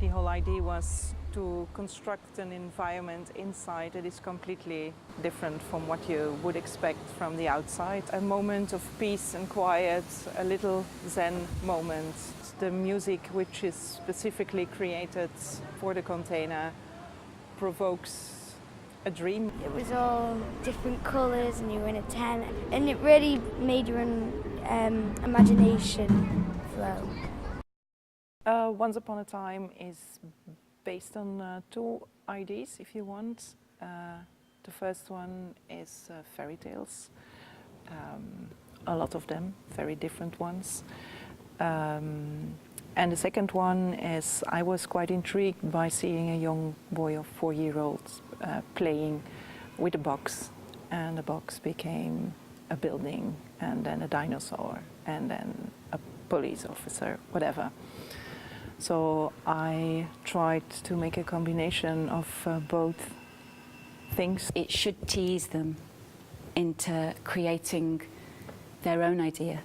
The whole idea was to construct an environment inside that is completely different from what you would expect from the outside. A moment of peace and quiet, a little Zen moment. The music, which is specifically created for the container, provokes a dream. It was all different colours and you were in a tent, and it really made your imagination flow. Once Upon a Time is based on two ideas, if you want. The first one is fairy tales, a lot of them, very different ones. And the second one is I was quite intrigued by seeing a young boy of 4-year-olds playing with a box, and the box became a building, and then a dinosaur, and then a police officer, whatever. So I tried to make a combination of both things. It should tease them into creating their own idea,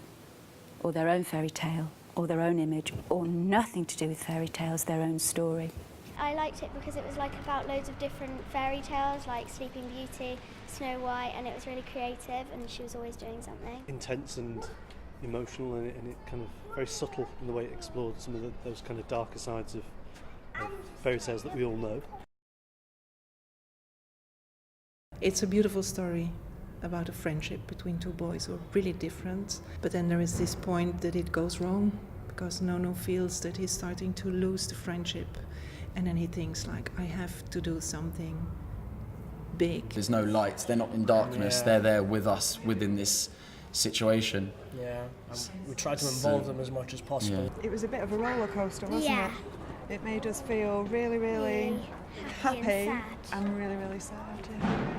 or their own fairy tale, or their own image, or nothing to do with fairy tales, their own story. I liked it because it was like about loads of different fairy tales, like Sleeping Beauty, Snow White, and it was really creative, and she was always doing something. Intense and emotional, and it kind of very subtle in the way it explored some of those kind of darker sides of fairy tales that we all know. It's a beautiful story about a friendship between two boys who are really different, but then there is this point that it goes wrong because Nono feels that he's starting to lose the friendship, and then he thinks like, I have to do something big. There's no light, they're not in darkness, they're there with us within this situation. Yeah, we tried to involve them as much as possible. Yeah. It was a bit of a roller coaster, wasn't it? It made us feel really, really happy and really, really sad. Yeah.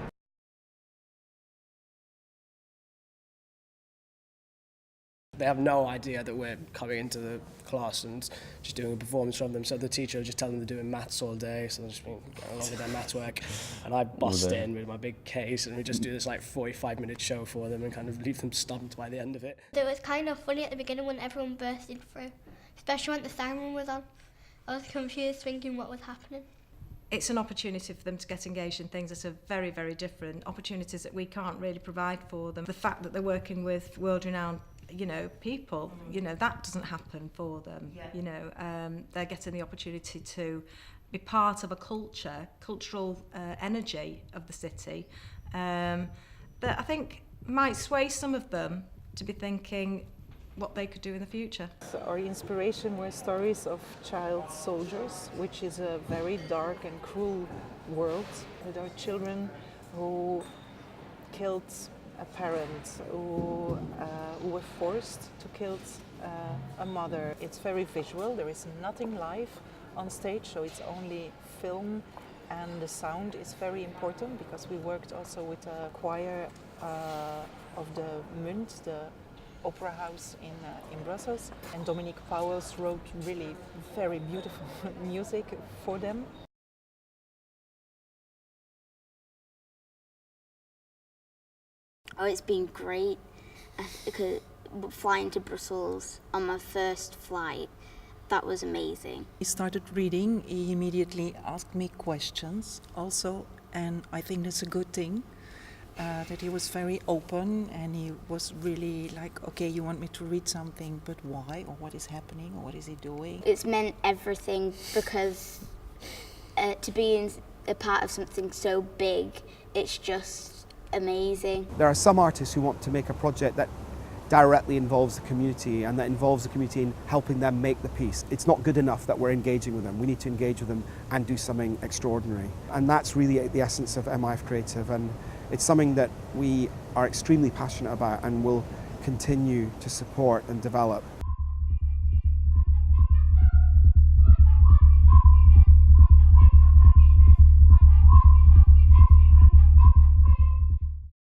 They have no idea that we're coming into the class and just doing a performance from them. So the teacher will just tell them they're doing maths all day, so they're just going along with their maths work. And I bust in with my big case, and we just do this like 45-minute show for them and kind of leave them stumped by the end of it. It was kind of funny at the beginning when everyone bursted through, especially when the siren was on. I was confused, thinking what was happening. It's an opportunity for them to get engaged in things that are very, very different, opportunities that we can't really provide for them. The fact that they're working with world-renowned people, that doesn't happen for them. They're getting the opportunity to be part of a cultural energy of the city that I think might sway some of them to be thinking what they could do in the future. So our inspiration were stories of child soldiers, which is a very dark and cruel world. There are children who killed a parent, who were forced to kill a mother. It's very visual, there is nothing live on stage, so it's only film, and the sound is very important because we worked also with a choir of the Munt, the opera house in Brussels, and Dominique Pauwels wrote really very beautiful music for them. Oh, it's been great because flying to Brussels on my first flight, that was amazing. He started reading, he immediately asked me questions also, and I think that's a good thing, that he was very open, and he was really like, okay, you want me to read something, but why, or what is happening, or what is he doing? It's meant everything because to be a part of something so big, it's just amazing. There are some artists who want to make a project that directly involves the community and that involves the community in helping them make the piece. It's not good enough that we're engaging with them. We need to engage with them and do something extraordinary. And that's really the essence of MIF Creative, and it's something that we are extremely passionate about and will continue to support and develop.